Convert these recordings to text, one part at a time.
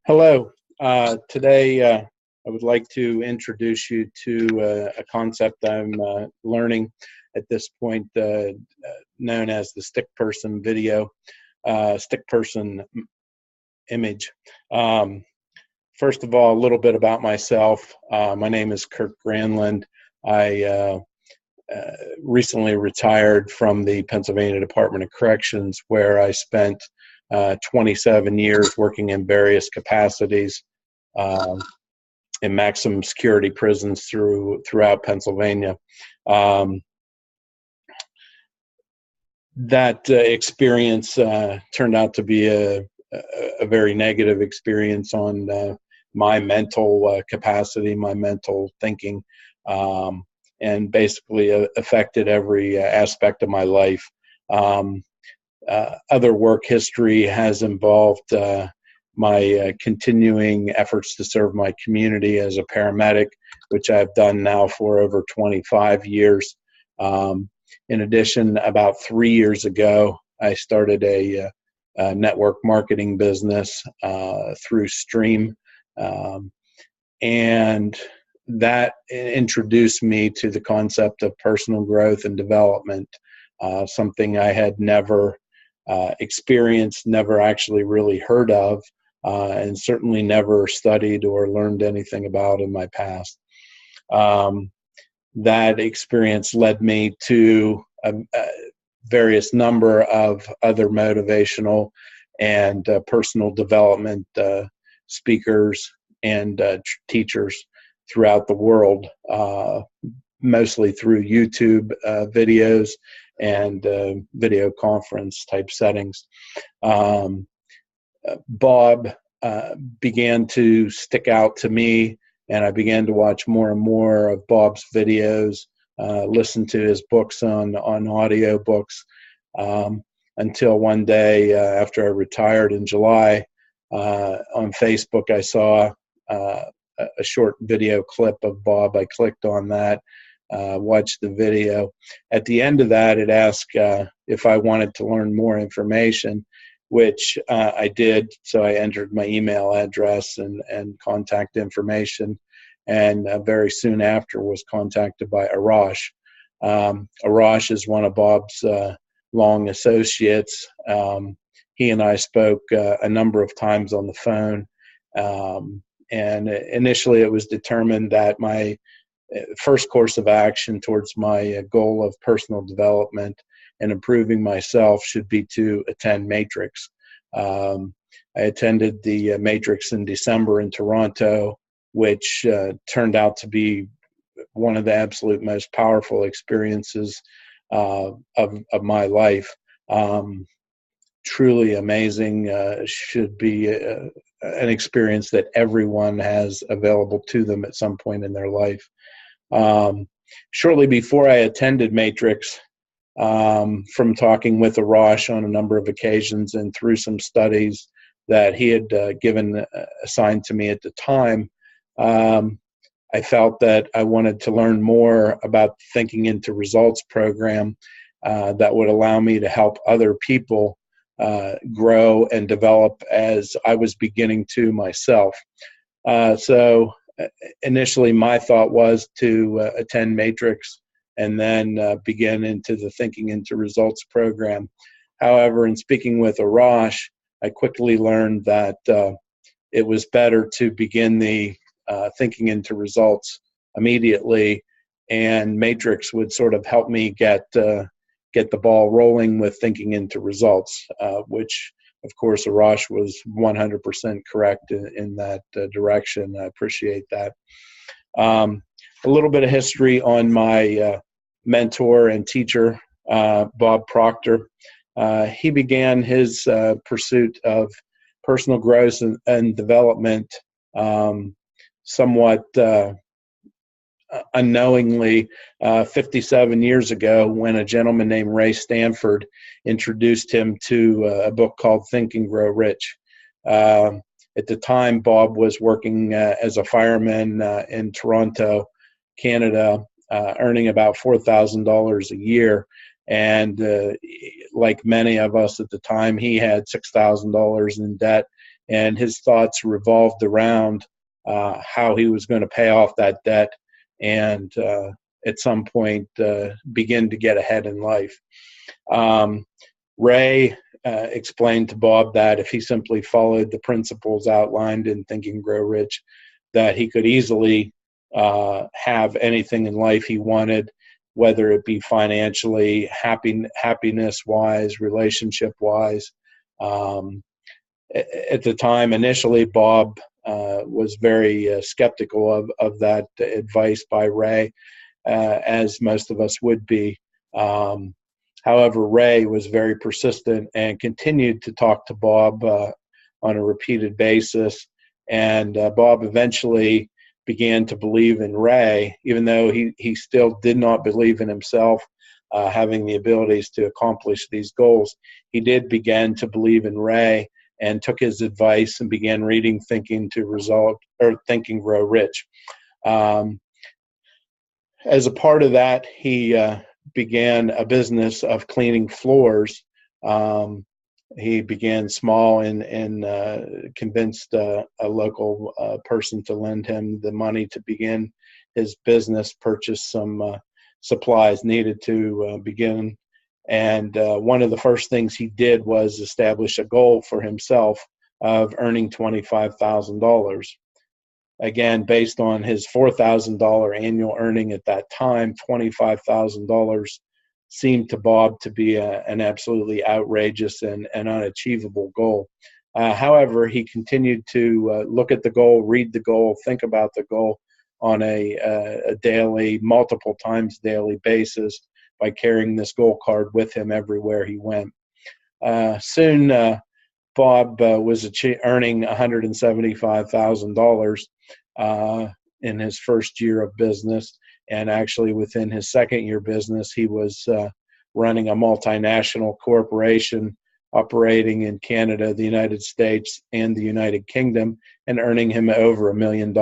Hello. Today, I would like to introduce you to a concept I'm learning at this point, known as the stick person video, stick person image. Um, First of all, a little bit about myself. My name is Kirk Granlund. I recently retired from the Pennsylvania Department of Corrections, where I spent 27 years working in various capacities um, in maximum security prisons throughout Pennsylvania. Um, that experience turned out to be a very negative experience on my mental capacity, my mental thinking, and basically affected every aspect of my life. Um, Other work history has involved my continuing efforts to serve my community as a paramedic, which I've done now for over 25 years. In addition, about 3 years ago, I started a network marketing business through Stream, um, and that introduced me to the concept of personal growth and development, something I had never experienced, never actually really heard of, and certainly never studied or learned anything about in my past. Um, that experience led me to a various number of other motivational and personal development speakers and teachers throughout the world, mostly through YouTube videos and video conference type settings. Um, Bob began to stick out to me, and I began to watch more and more of Bob's videos, listen to his books on audio books, until one day after I retired in July, on Facebook I saw a short video clip of Bob. I clicked on that, watched the video. At the end of that, it asked if I wanted to learn more information, which I did. So I entered my email address and contact information, and very soon after was contacted by Arash. Arash is one of Bob's long associates. He and I spoke a number of times on the phone, and initially it was determined that my first course of action towards my goal of personal development and improving myself should be to attend Matrix. I attended the Matrix in December in Toronto, which turned out to be one of the absolute most powerful experiences of my life. Truly amazing. Should be an experience that everyone has available to them at some point in their life. Shortly before I attended Matrix, from talking with Arash on a number of occasions and through some studies that he had assigned to me at the time, I felt that I wanted to learn more about the Thinking into Results program that would allow me to help other people grow and develop as I was beginning to myself. So initially my thought was to attend Matrix and then begin into the Thinking into Results program. However, in speaking with Arash, I quickly learned that it was better to begin the Thinking into Results immediately, and Matrix would sort of help me get the ball rolling with Thinking into Results, which of course Arash was 100% correct in that direction. I appreciate that. A little bit of history on my mentor and teacher, Bob Proctor. He began his pursuit of personal growth and development somewhat unknowingly 57 years ago, when a gentleman named Ray Stanford introduced him to a book called Think and Grow Rich. At the time, Bob was working as a fireman in Toronto, Canada, earning about $4,000 a year. And like many of us at the time, he had $6,000 in debt and his thoughts revolved around how he was going to pay off that debt and at some point begin to get ahead in life. Ray explained to Bob that if he simply followed the principles outlined in Think and Grow Rich, that he could easily have anything in life he wanted, whether it be financially, happiness-wise, relationship-wise. At the time, initially, Bob was very skeptical of that advice by Ray, as most of us would be. However, Ray was very persistent and continued to talk to Bob on a repeated basis, and Bob eventually began to believe in Ray, even though he still did not believe in himself having the abilities to accomplish these goals. He did begin to believe in Ray and took his advice and began reading Think and Grow Rich. As a part of that, he began a business of cleaning floors. He began small and convinced a local person to lend him the money to begin his business, purchase some supplies needed to begin. And one of the first things he did was establish a goal for himself of earning $25,000. Again, based on his $4,000 annual earning at that time, $25,000 seemed to Bob to be an absolutely outrageous and unachievable goal. However, he continued to look at the goal, read the goal, think about the goal on a daily, multiple times daily basis by carrying this goal card with him everywhere he went. Soon, Bob was earning $175,000 in his first year of business. And actually, within his second year business, he was running a multinational corporation operating in Canada, the United States, and the United Kingdom, and earning him over $1 million.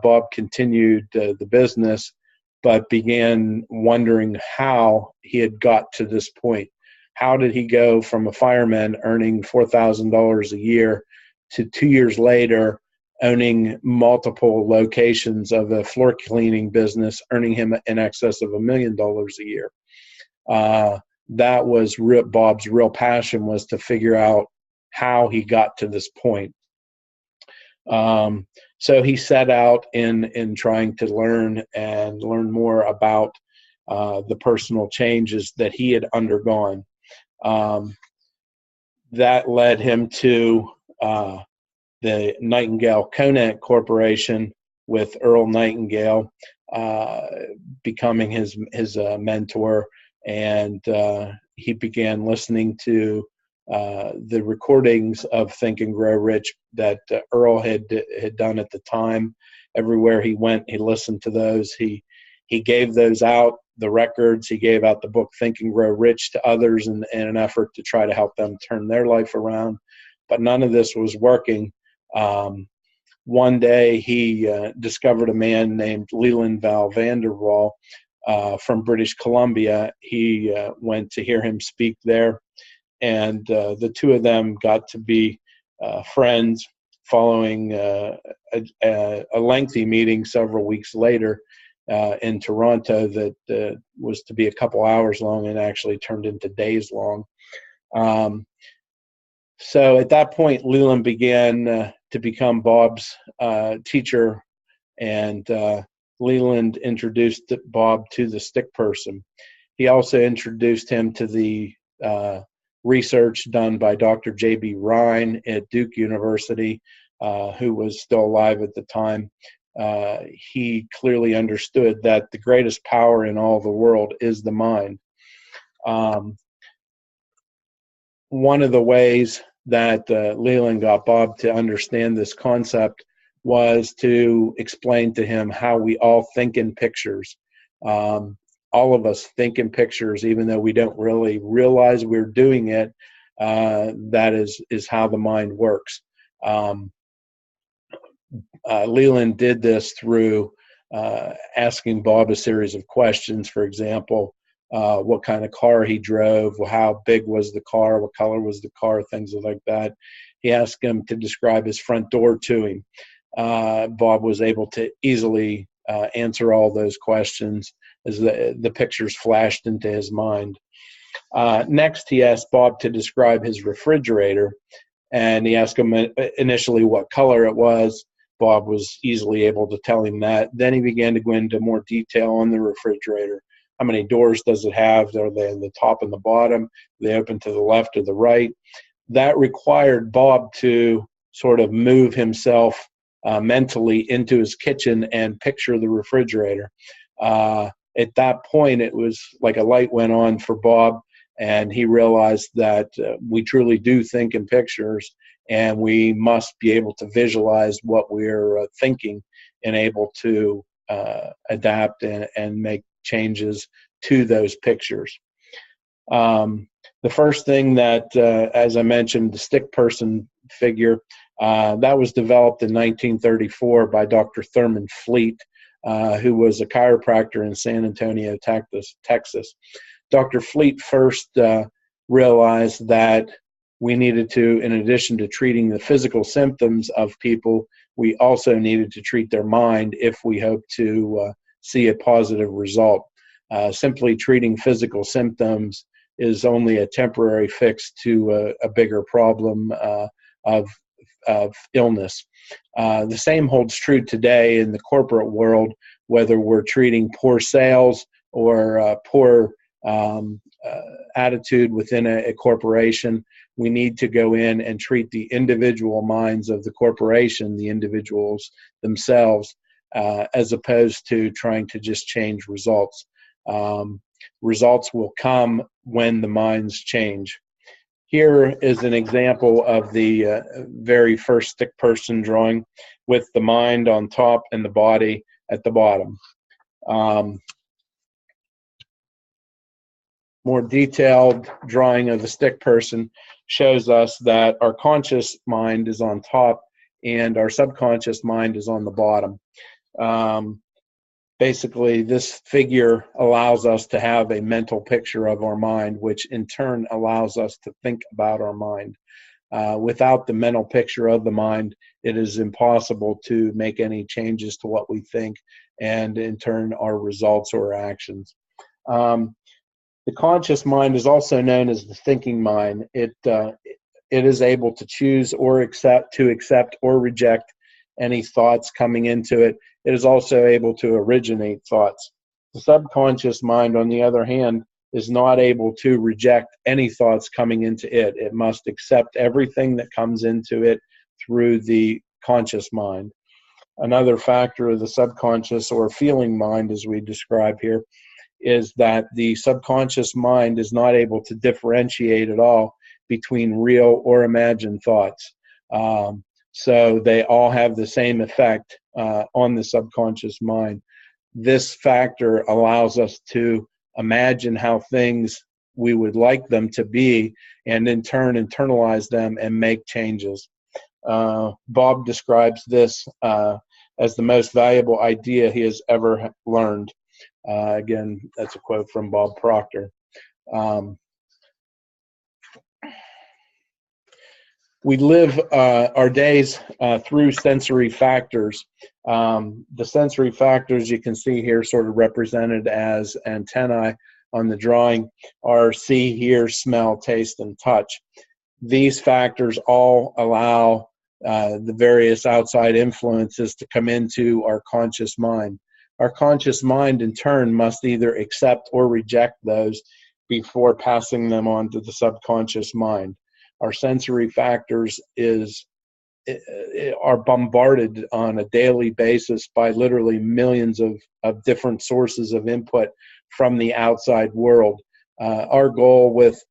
Bob continued the business, but began wondering how he had got to this point. How did he go from a fireman earning $4,000 a year to 2 years later owning multiple locations of a floor cleaning business, earning him in excess of $1 million a year? That was Bob's real passion, was to figure out how he got to this point. So he set out in trying to learn more about the personal changes that he had undergone. That led him to the Nightingale Conant Corporation with Earl Nightingale, becoming his mentor, and he began listening to the recordings of Think and Grow Rich that Earl had done at the time. Everywhere he went, he listened to those. He gave those out, the records. He gave out the book Think and Grow Rich to others in an effort to try to help them turn their life around. But none of this was working. One day he discovered a man named Leland Val Vanderwall from British Columbia. He went to hear him speak there, and the two of them got to be friends following a lengthy meeting several weeks later in Toronto that was to be a couple hours long and actually turned into days long. So at that point, Leland began to become Bob's teacher, and Leland introduced Bob to the stick person. He also introduced him to the research done by Dr. J.B. Rhine at Duke University, who was still alive at the time. He clearly understood that the greatest power in all the world is the mind. One of the ways that Leland got Bob to understand this concept was to explain to him how we all think in pictures. All of us think in pictures, even though we don't really realize we're doing it. That is how the mind works. Leland did this through asking Bob a series of questions. For example, what kind of car he drove, how big was the car, what color was the car, things like that. He asked him to describe his front door to him. Bob was able to easily answer all those questions as the pictures flashed into his mind. Next, he asked Bob to describe his refrigerator, and he asked him initially what color it was. Bob was easily able to tell him that. Then he began to go into more detail on the refrigerator. How many doors does it have? Are they in the top and the bottom? Are they open to the left or the right? That required Bob to sort of move himself mentally into his kitchen and picture the refrigerator. At that point, it was like a light went on for Bob, and he realized that we truly do think in pictures, and we must be able to visualize what we're thinking and able to adapt and make changes to those pictures. The first thing that, as I mentioned, the stick person figure, that was developed in 1934 by Dr. Thurman Fleet, who was a chiropractor in San Antonio, Texas. Dr. Fleet first realized that we needed to, in addition to treating the physical symptoms of people, we also needed to treat their mind if we hope to see a positive result. Simply treating physical symptoms is only a temporary fix to a bigger problem of illness. The same holds true today in the corporate world, whether we're treating poor sales or poor attitude within a corporation. We need to go in and treat the individual minds of the corporation, the individuals themselves, as opposed to trying to just change results. Results will come when the minds change. Here is an example of the very first stick person drawing with the mind on top and the body at the bottom. More detailed drawing of the stick person shows us that our conscious mind is on top and our subconscious mind is on the bottom. Basically, this figure allows us to have a mental picture of our mind, which in turn allows us to think about our mind. Without the mental picture of the mind, it is impossible to make any changes to what we think and in turn our results or actions. The conscious mind is also known as the thinking mind. It is able to choose or accept or reject any thoughts coming into it. It is also able to originate thoughts. The subconscious mind, on the other hand, is not able to reject any thoughts coming into it. It must accept everything that comes into it through the conscious mind. Another factor of the subconscious or feeling mind, as we describe here, is that the subconscious mind is not able to differentiate at all between real or imagined thoughts. So they all have the same effect on the subconscious mind. This factor allows us to imagine how things we would like them to be and in turn internalize them and make changes. Bob describes this as the most valuable idea he has ever learned. Again, that's a quote from Bob Proctor. We live our days through sensory factors. The sensory factors you can see here sort of represented as antennae on the drawing are see, hear, smell, taste, and touch. These factors all allow the various outside influences to come into our conscious mind. Our conscious mind, in turn, must either accept or reject those before passing them on to the subconscious mind. Our sensory factors are bombarded on a daily basis by literally millions of different sources of input from the outside world. Our goal with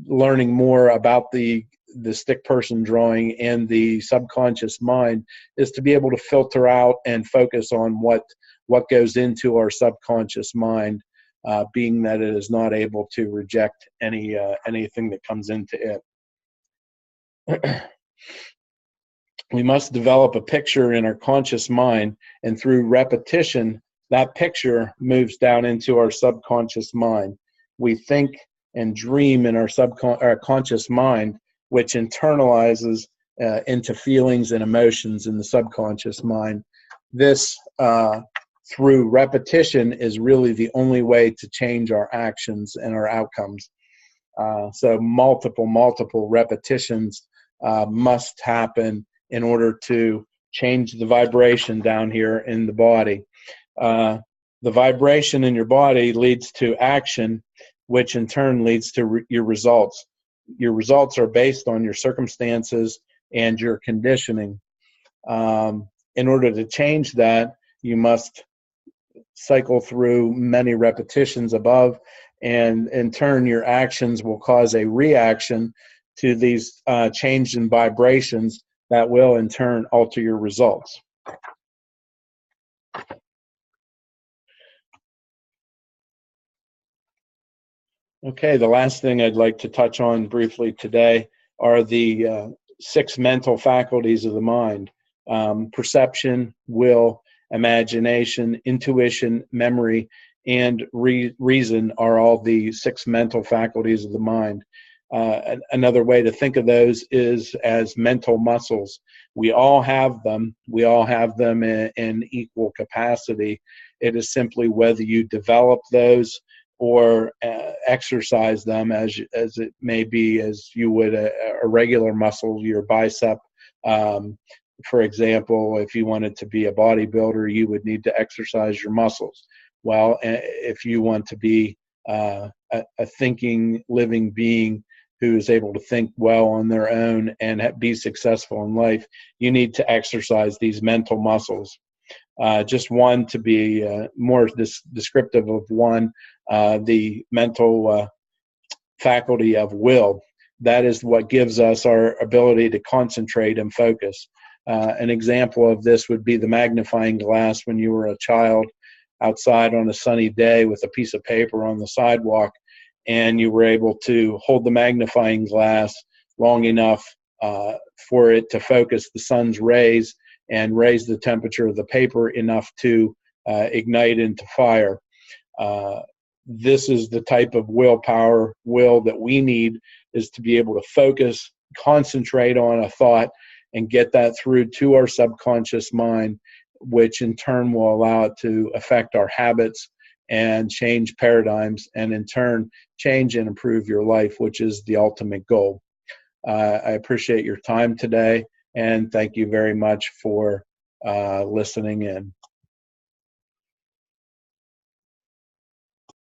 learning more about the stick person drawing and the subconscious mind is to be able to filter out and focus on what goes into our subconscious mind, being that it is not able to reject anything that comes into it. We must develop a picture in our conscious mind, and through repetition, That picture moves down into our subconscious mind. We think and dream in our conscious mind, which internalizes into feelings and emotions in the subconscious mind. This, through repetition, is really the only way to change our actions and our outcomes. So multiple repetitions must happen in order to change the vibration down here in the body. The vibration in your body leads to action, which in turn leads to your results. Your results are based on your circumstances and your conditioning. In order to change that, you must cycle through many repetitions above, and in turn your actions will cause a reaction to these change in vibrations that will in turn alter your results. Okay, the last thing I'd like to touch on briefly today are the 6 mental faculties of the mind. Perception, will, imagination, intuition, memory, and reason are all the 6 mental faculties of the mind. Another way to think of those is as mental muscles. We all have them. We all have them in equal capacity. It is simply whether you develop those or exercise them as it may be, as you would a regular muscle, your bicep. For example, if you wanted to be a bodybuilder, you would need to exercise your muscles. Well, if you want to be a thinking, living being who is able to think well on their own and be successful in life, you need to exercise these mental muscles. Just one to be more descriptive of one, the mental faculty of will. That is what gives us our ability to concentrate and focus. An example of this would be the magnifying glass when you were a child outside on a sunny day with a piece of paper on the sidewalk, and you were able to hold the magnifying glass long enough for it to focus the sun's rays and raise the temperature of the paper enough to ignite into fire. This is the type of will that we need, is to be able to focus, concentrate on a thought, and get that through to our subconscious mind, which in turn will allow it to affect our habits and change paradigms, and in turn change and improve your life, which is the ultimate goal. I appreciate your time today, and thank you very much for listening in.